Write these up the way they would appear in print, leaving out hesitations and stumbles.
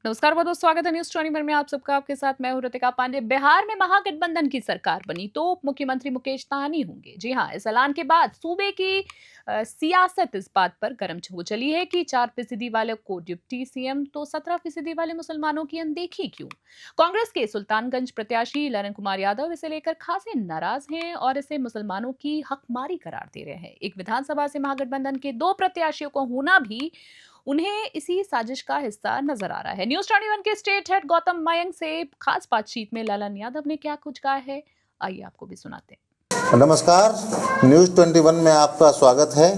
नमस्कार, बहुत बहुत स्वागत है न्यूज 24 में आप सबका। आपके साथ मैं हूं ऋतिका पांडे। बिहार में महागठबंधन की सरकार बनी तो उप मुख्यमंत्री मुकेश सहनी होंगे। जी हां, इस ऐलान के बाद सूबे की सियासत इस बात पर गर्म हो चली है कि 4% वाले को डिप्टी सीएम तो 17% वाले मुसलमानों की अनदेखी क्यों। कांग्रेस के सुल्तानगंज प्रत्याशी ललन कुमार यादव इसे लेकर खासे नाराज हैं और इसे मुसलमानों की हकमारी करार दे रहे हैं। एक विधानसभा से महागठबंधन के 2 प्रत्याशियों को होना भी उन्हें इसी साजिश का हिस्सा नजर आ रहा है। न्यूज 21 के स्टेट हेड गौतम मयंक से खास बातचीत में ललन यादव ने क्या कुछ कहा है, आइए आपको भी सुनाते हैं। नमस्कार, न्यूज़ 21 में आपका स्वागत है।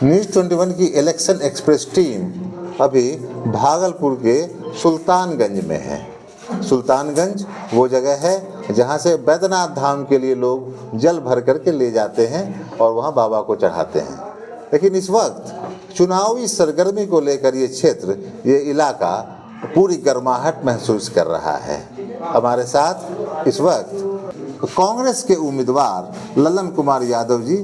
न्यूज़ 21 की इलेक्शन एक्सप्रेस टीम अभी भागलपुर के सुल्तानगंज में है। सुल्तानगंज वो जगह है जहाँ से बैद्यनाथ धाम के लिए लोग जल भर करके ले जाते हैं और वहाँ बाबा को चढ़ाते हैं। लेकिन इस वक्त चुनावी सरगर्मी को लेकर ये क्षेत्र, ये इलाका पूरी गर्माहट महसूस कर रहा है। हमारे साथ इस वक्त कांग्रेस के उम्मीदवार ललन कुमार यादव जी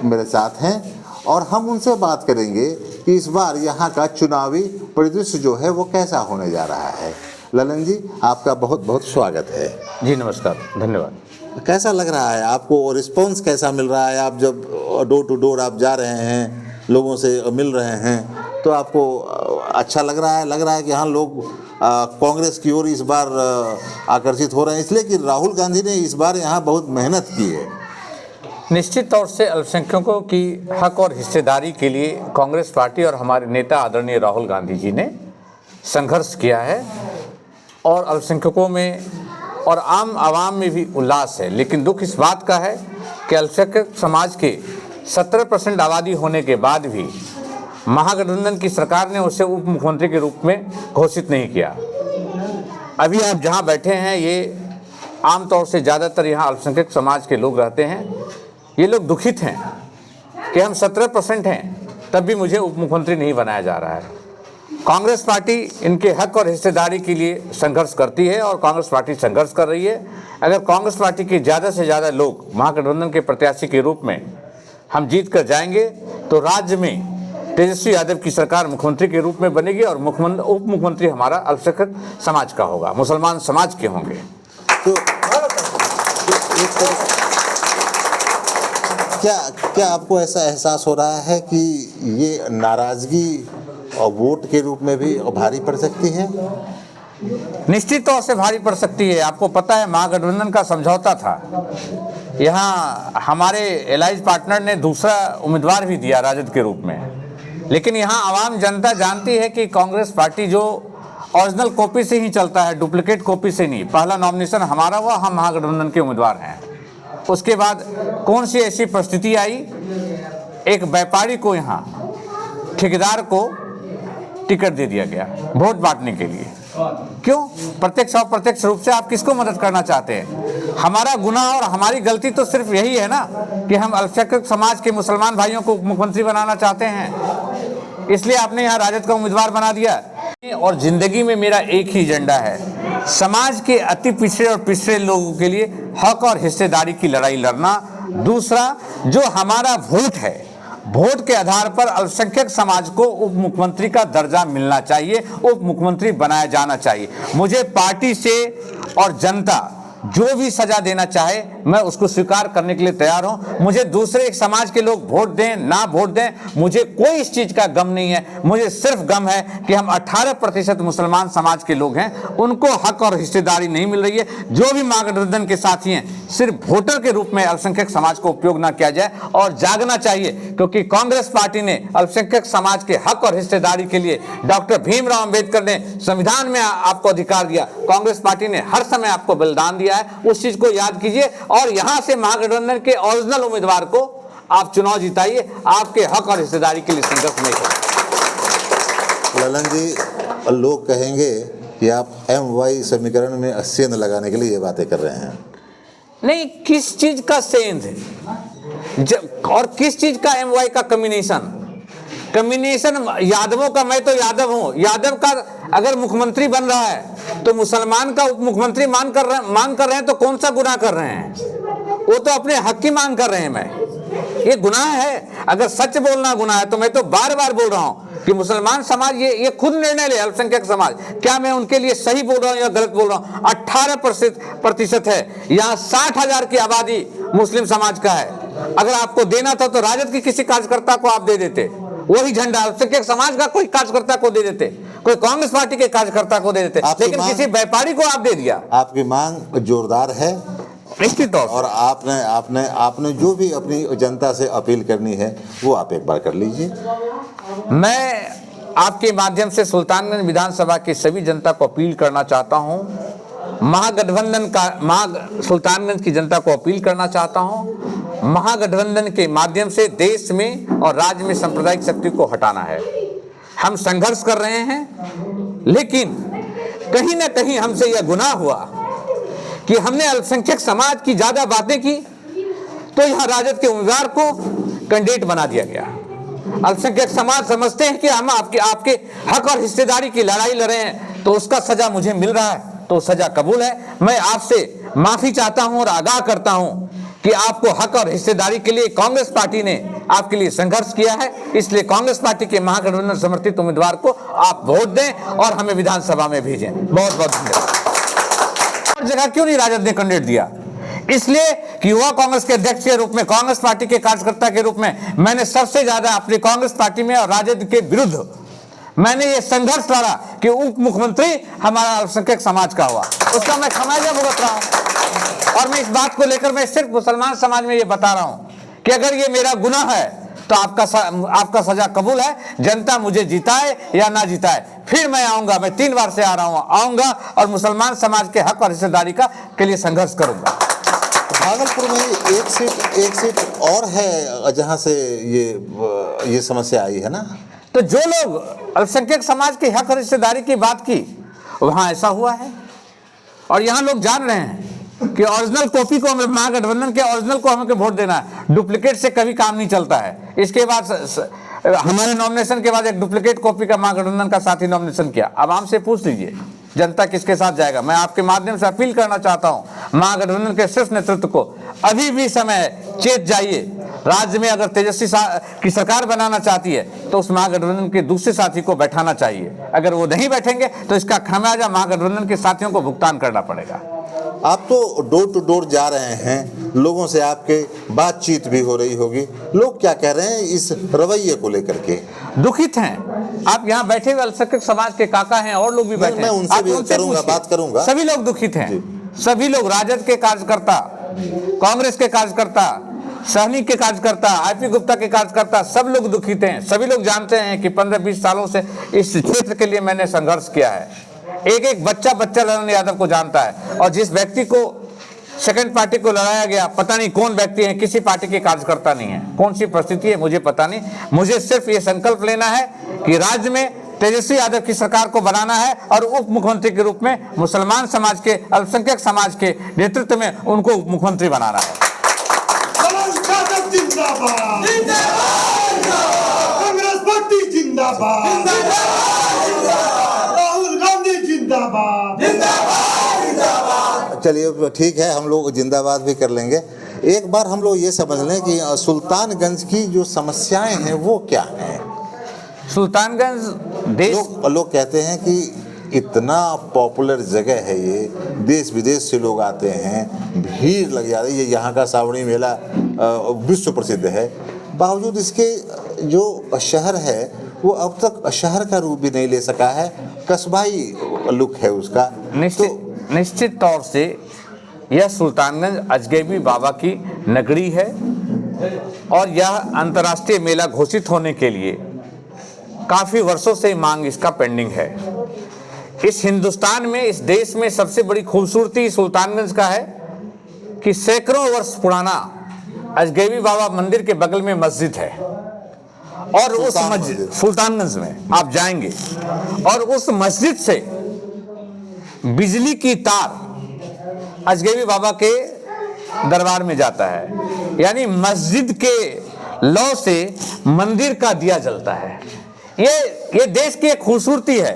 मेरे साथ हैं और हम उनसे बात करेंगे कि इस बार यहाँ का चुनावी परिदृश्य जो है वो कैसा होने जा रहा है। ललन जी, आपका बहुत बहुत स्वागत है। जी नमस्कार, धन्यवाद। कैसा लग रहा है आपको, रिस्पांस कैसा मिल रहा है? आप जब डोर टू डोर आप जा रहे हैं, लोगों से मिल रहे हैं, तो आपको अच्छा लग रहा है कि हाँ, लोग कांग्रेस की ओर इस बार आकर्षित हो रहे हैं, इसलिए कि राहुल गांधी ने इस बार यहाँ बहुत मेहनत की है। निश्चित तौर से अल्पसंख्यकों की हक और हिस्सेदारी के लिए कांग्रेस पार्टी और हमारे नेता आदरणीय राहुल गांधी जी ने संघर्ष किया है और अल्पसंख्यकों में और आम आवाम में भी उल्लास है। लेकिन दुख इस बात का है कि अल्पसंख्यक समाज के 17% आबादी होने के बाद भी महागठबंधन की सरकार ने उसे उप मुख्यमंत्री के रूप में घोषित नहीं किया। अभी आप जहां बैठे हैं, ये आमतौर से ज़्यादातर यहाँ अल्पसंख्यक समाज के लोग रहते हैं। ये लोग दुखित हैं कि हम 17% हैं, तब भी मुझे उप मुख्यमंत्री नहीं बनाया जा रहा है। कांग्रेस पार्टी इनके हक और हिस्सेदारी के लिए संघर्ष करती है और कांग्रेस पार्टी संघर्ष कर रही है। अगर कांग्रेस पार्टी के ज़्यादा से ज़्यादा लोग महागठबंधन के प्रत्याशी के रूप में हम जीत कर जाएंगे तो राज्य में तेजस्वी यादव की सरकार मुख्यमंत्री के रूप में बनेगी और उप मुख्यमंत्री हमारा अल्पसंख्यक समाज का होगा, मुसलमान समाज के होंगे। तो क्या आपको ऐसा एहसास हो रहा है कि ये नाराजगी और वोट के रूप में भी भारी पड़ सकती है? निश्चित तौर से भारी पड़ सकती है। आपको पता है, महागठबंधन का समझौता था। यहाँ हमारे एलाइज पार्टनर ने दूसरा उम्मीदवार भी दिया राजद के रूप में, लेकिन यहाँ आवाम जनता जानती है कि कांग्रेस पार्टी जो ओरिजिनल कॉपी से ही चलता है, डुप्लीकेट कॉपी से नहीं। पहला नॉमिनेशन हमारा हुआ, हम महागठबंधन के उम्मीदवार हैं। उसके बाद कौन सी ऐसी परिस्थिति आई, एक व्यापारी को, यहाँ ठेकेदार को टिकट दे दिया गया वोट बांटने के लिए। क्यों? प्रत्यक्ष और अप्रत्यक्ष रूप से आप किसको मदद करना चाहते हैं? हमारा गुनाह और हमारी गलती तो सिर्फ यही है ना कि हम अल्पसंख्यक समाज के मुसलमान भाइयों को मुख्यमंत्री बनाना चाहते हैं, इसलिए आपने यहाँ राजद का उम्मीदवार बना दिया। और जिंदगी में मेरा एक ही एजेंडा है, समाज के अति पिछड़े और पिछड़े लोगों के लिए हक और हिस्सेदारी की लड़ाई लड़ना। दूसरा, जो हमारा वोट है, वोट के आधार पर अल्पसंख्यक समाज को उप मुख्यमंत्री का दर्जा मिलना चाहिए, उप मुख्यमंत्री बनाया जाना चाहिए। मुझे पार्टी से और जनता जो भी सजा देना चाहे मैं उसको स्वीकार करने के लिए तैयार हूं। मुझे दूसरे एक समाज के लोग वोट दें ना वोट दें, मुझे कोई इस चीज का गम नहीं है। मुझे सिर्फ गम है कि हम 18% मुसलमान समाज के लोग हैं, उनको हक और हिस्सेदारी नहीं मिल रही है। जो भी महागठबंधन के साथी हैं, सिर्फ वोटर के रूप में अल्पसंख्यक समाज को उपयोग ना किया जाए और जागना चाहिए, क्योंकि कांग्रेस पार्टी ने अल्पसंख्यक समाज के हक और हिस्सेदारी के लिए, डॉक्टर भीमराव अंबेडकर ने संविधान में आपको अधिकार दिया, कांग्रेस पार्टी ने हर समय आपको बलिदान दिया है। उस चीज को याद कीजिए और यहां से महागठबंधन के ओरिजिनल उम्मीदवार को आप चुनाव जिताइए। आपके हक और हिस्सेदारी के लिए संघर्ष नहीं करें। ललन जी, लोग कहेंगे कि आप MY समीकरण में सेंध लगाने के लिए ये बातें कर रहे हैं। नहीं, किस चीज का सेंध और किस चीज का MY का कम्बिनेशन यादवों का। मैं तो यादव हूं, यादव का अगर मुख्यमंत्री बन रहा है तो मुसलमान का उप मुख्यमंत्री मांग कर रहे हैं तो कौन सा गुनाह कर रहे हैं? वो तो अपने हक की मांग कर रहे हैं। मैं ये गुनाह है? अगर सच बोलना गुनाह है तो मैं तो बार बार बोल रहा हूं कि मुसलमान समाज ये खुद निर्णय ले, अल्पसंख्यक समाज, क्या मैं उनके लिए सही बोल रहा हूं या गलत बोल रहा हूं। 18% है, यहाँ 60,000 की आबादी मुस्लिम समाज का है। अगर आपको देना था तो राजद के किसी कार्यकर्ता को आप दे देते, वही झंडा अल्पसंख्यक समाज का कोई कार्यकर्ता को दे देते, कोई कांग्रेस पार्टी के कार्यकर्ता को दे देते, लेकिन किसी व्यापारी को आप दे दिया। आपकी मांग जोरदार है निश्चित तौर और आपने जो भी अपनी जनता से अपील करनी है वो आप एक बार कर लीजिए। मैं आपके माध्यम से सुल्तानगंज विधानसभा की सभी जनता को अपील करना चाहता हूं, सुल्तानगंज की जनता को अपील करना चाहता हूं, महागठबंधन के माध्यम से देश में और राज्य में सांप्रदायिक शक्ति को हटाना है। हम संघर्ष कर रहे हैं, लेकिन कहीं ना कहीं हमसे यह गुनाह हुआ कि हमने अल्पसंख्यक समाज की ज्यादा बातें की, तो यहां राजद के उम्मीदवार को कैंडिडेट बना दिया गया। अल्पसंख्यक समाज समझते हैं कि हम आपके हक और हिस्सेदारी की लड़ाई लड़े हैं, तो उसका सजा मुझे मिल रहा है, तो सजा कबूल है। मैं आपसे माफी चाहता हूं और आगाह करता हूं कि आपको हक और हिस्सेदारी के लिए कांग्रेस पार्टी ने आपके लिए संघर्ष किया है, इसलिए कांग्रेस पार्टी के महागठबंधन समर्थित उम्मीदवार को आप वोट दें और हमें विधानसभा में भेजें। बहुत बहुत धन्यवाद। और जगह क्यों नहीं राजद ने कैंडिडेट दिया? इसलिए कि युवा कांग्रेस के अध्यक्ष के रूप में, कांग्रेस पार्टी के कार्यकर्ता के रूप में मैंने सबसे ज्यादा अपनी कांग्रेस पार्टी में और राजद के विरुद्ध मैंने ये संघर्ष लड़ा कि उप मुख्यमंत्री हमारा अल्पसंख्यक समाज का हुआ, उसका मैं खमियाजा भुगत रहा हूं। और मैं इस बात को लेकर मैं सिर्फ मुसलमान समाज में ये बता रहा हूं कि अगर ये मेरा गुनाह है तो आपका सजा कबूल है। जनता मुझे जिताए या ना जिताए, फिर मैं आऊंगा। मैं 3 बार से आ रहा हूं, आऊंगा और मुसलमान समाज के हक और हिस्सेदारी के लिए संघर्ष करूंगा। भागलपुर में एक सीट और है जहां से ये समस्या आई है ना, तो जो लोग अल्पसंख्यक समाज के हक और हिस्सेदारी की बात की वहां ऐसा हुआ है, और यहाँ लोग जान रहे हैं कि ओरिजिनल कॉपी को, महागठबंधन के ओरिजिनल को हमें वोट देना है, डुप्लीकेट से कभी काम नहीं चलता है। इसके बाद हमारे नॉमिनेशन के बाद एक डुप्लीकेट कॉपी का महागठबंधन का साथी नॉमिनेशन किया। अब हमसे पूछ लीजिए जनता किसके साथ जाएगा। मैं आपके माध्यम से अपील करना चाहता हूं महागठबंधन के शीर्ष नेतृत्व को, अभी भी समय, चेत जाइए। राज्य में अगर तेजस्वी की सरकार बनाना चाहती है तो उस महागठबंधन के दूसरे साथी को बैठाना चाहिए। अगर वो नहीं बैठेंगे तो इसका खमियाजा महागठबंधन के साथियों को भुगतान करना पड़ेगा। आप तो डोर टू डोर जा रहे हैं, लोगों से आपके बातचीत भी हो रही होगी, लोग क्या कह रहे हैं इस रवैये को लेकर के? दुखित हैं। आप यहाँ बैठे हुए अल्पसंख्यक समाज के काका हैं और लोग भी बैठे हैं, मैं उनसे भी करूंगा, बात करूंगा। सभी लोग दुखित हैं, सभी लोग, राजद के कार्यकर्ता, कांग्रेस के कार्यकर्ता, सहनी के कार्यकर्ता, आईपी गुप्ता के कार्यकर्ता, सब लोग दुखित हैं। सभी लोग जानते हैं कि 15-20 सालों से इस क्षेत्र के लिए मैंने संघर्ष किया है। एक बच्चा ललन यादव को जानता है, और जिस व्यक्ति को सेकंड पार्टी को लड़ाया गया, पता नहीं कौन व्यक्ति है, किसी पार्टी के कार्यकर्ता नहीं है, कौन सी परिस्थिति है मुझे पता नहीं। मुझे सिर्फ ये संकल्प लेना है कि राज्य में तेजस्वी यादव की सरकार को बनाना है और उप मुख्यमंत्री के रूप में मुसलमान समाज के, अल्पसंख्यक समाज के नेतृत्व में उनको उप मुख्यमंत्री बनाना है। कांग्रेस पार्टी जिंदाबाद, राहुल गांधी जिंदाबाद। चलिए ठीक है, हम लोग जिंदाबाद भी कर लेंगे। एक बार हम लोग ये समझ लें कि सुल्तानगंज की जो समस्याएं हैं वो क्या हैं। सुल्तानगंज लोग कहते हैं कि इतना पॉपुलर जगह है ये, देश विदेश से लोग आते हैं, भीड़ लग जाती है। यहाँ का सावणी मेला विश्व प्रसिद्ध है, बावजूद इसके जो शहर है वो अब तक शहर का रूप भी नहीं ले सका है, कस्बाई लुक है उसका। निश्चित तौर से यह सुल्तानगंज अजगैबी बाबा की नगरी है, और यह अंतर्राष्ट्रीय मेला घोषित होने के लिए काफ़ी वर्षों से मांग इसका पेंडिंग है। इस हिंदुस्तान में, इस देश में सबसे बड़ी खूबसूरती सुल्तानगंज का है कि सैकड़ों वर्ष पुराना अजगैबी बाबा मंदिर के बगल में मस्जिद है, और उस मस्जिद सुल्तानगंज में आप जाएंगे और उस मस्जिद से बिजली की तार अजगैबी बाबा के दरबार में जाता है, यानी मस्जिद के लौ से मंदिर का दिया जलता है। ये देश की एक खूबसूरती है।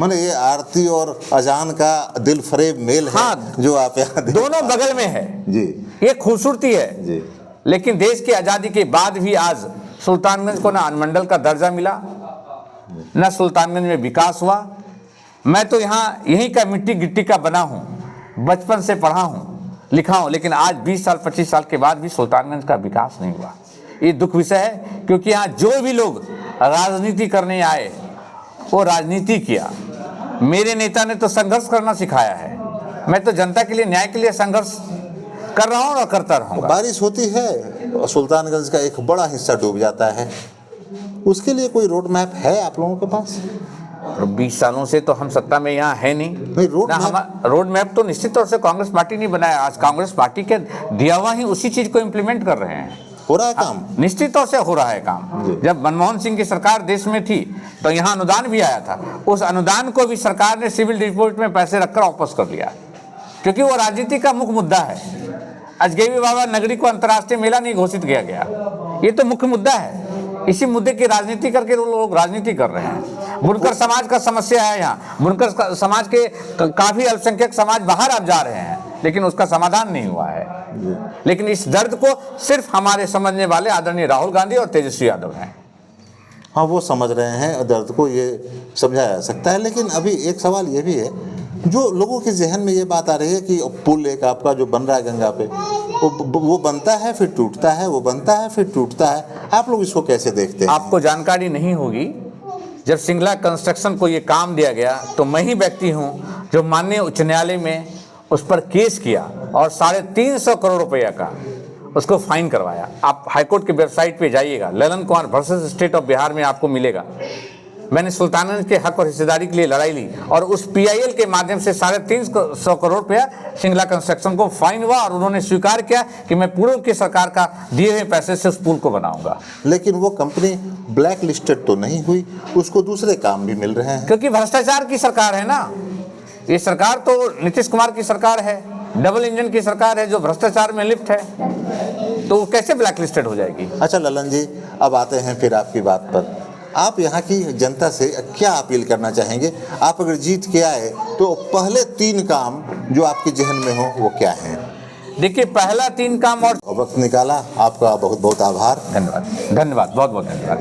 माने ये आरती और अजान का दिल फरेब मेल है। हाँ, जो आप यहाँ दोनों बगल में है जी, ये खूबसूरती है जी। लेकिन देश की आज़ादी के बाद भी आज सुल्तानगंज को ना अनुमंडल का दर्जा मिला, न सुल्तानगंज में विकास हुआ। मैं तो यहाँ यहीं का मिट्टी गिट्टी का बना हूँ, बचपन से पढ़ा हूँ, लिखा हूँ, लेकिन आज 20 साल 25 साल के बाद भी सुल्तानगंज का विकास नहीं हुआ। ये दुख विषय है, क्योंकि यहाँ जो भी लोग राजनीति करने आए वो राजनीति किया। मेरे नेता ने तो संघर्ष करना सिखाया है। मैं तो जनता के लिए, न्याय के लिए संघर्ष कर रहा हूँ और करता रहूँगा। बारिश होती है, सुल्तानगंज का एक बड़ा हिस्सा डूब जाता है, उसके लिए कोई रोड मैप है आप लोगों के पास? 20 सालों से तो हम सत्ता में यहाँ है नहीं। रोड मैप तो निश्चित तौर से कांग्रेस पार्टी नहीं बनाया। आज कांग्रेस पार्टी के दिया हुआ ही उसी चीज को इम्प्लीमेंट कर रहे हैं। हो रहा है काम? निश्चित तौर से हो रहा है काम। जब मनमोहन सिंह की सरकार देश में थी तो यहाँ अनुदान भी आया था। उस अनुदान को भी सरकार ने सिविल डिपॉजिट में पैसे रखकर वापस कर लिया, क्योंकि वो राजनीति का मुख्य मुद्दा है। अजगैबी बाबा नगरी को अंतर्राष्ट्रीय मेला नहीं घोषित किया गया, ये तो मुख्य मुद्दा है। इसी मुद्दे की राजनीति करके लोग राजनीति कर रहे हैं। बुनकर समाज का समस्या है यहाँ। बुनकर समाज के काफी अल्पसंख्यक समाज बाहर अब जा रहे हैं, लेकिन उसका समाधान नहीं हुआ है। लेकिन इस दर्द को सिर्फ हमारे समझने वाले आदरणीय राहुल गांधी और तेजस्वी यादव हैं। हाँ, वो समझ रहे हैं दर्द को, ये समझाया जा सकता है। लेकिन अभी एक सवाल ये भी है, जो लोगों के जहन में ये बात आ रही है कि पुल एक आपका जो बन रहा है गंगा पे, वो बनता है फिर टूटता है, वो बनता है फिर टूटता है, आप लोग इसको कैसे देखते हैं? आपको जानकारी नहीं होगी, जब सिंगला कंस्ट्रक्शन को ये काम दिया गया तो मैं ही व्यक्ति हूँ जो माननीय उच्च न्यायालय में उस पर केस किया और 350 करोड़ रुपया का उसको फाइन करवाया। आप हाईकोर्ट की वेबसाइट पे जाइएगा, Lalan Kumar versus state of Bihar में आपको मिलेगा। मैंने सुल्तानगंज के हक और हिस्सेदारी के लिए लड़ाई ली और उस PIL के माध्यम से 350 करोड़ रुपया सिंगला कंस्ट्रक्शन को फाइन हुआ और उन्होंने स्वीकार किया कि मैं पूर्व की सरकार का दिए हुए पैसे से उस पुल को बनाऊंगा। लेकिन वो कंपनी ब्लैक लिस्टेड तो नहीं हुई, उसको दूसरे काम भी मिल रहे हैं। क्योंकि भ्रष्टाचार की सरकार है ना ये सरकार, तो नीतीश कुमार की सरकार है, डबल इंजन की सरकार है जो भ्रष्टाचार में लिप्त है, तो वो कैसे ब्लैक लिस्टेड हो जाएगी? अच्छा ललन जी, अब आते हैं फिर आपकी बात पर। आप यहाँ की जनता से क्या अपील करना चाहेंगे? आप अगर जीत के आए तो पहले 3 काम जो आपके जहन में हो वो क्या हैं? देखिए, पहला 3 काम और वक्त निकाला, आपका बहुत बहुत आभार। धन्यवाद, बहुत बहुत धन्यवाद।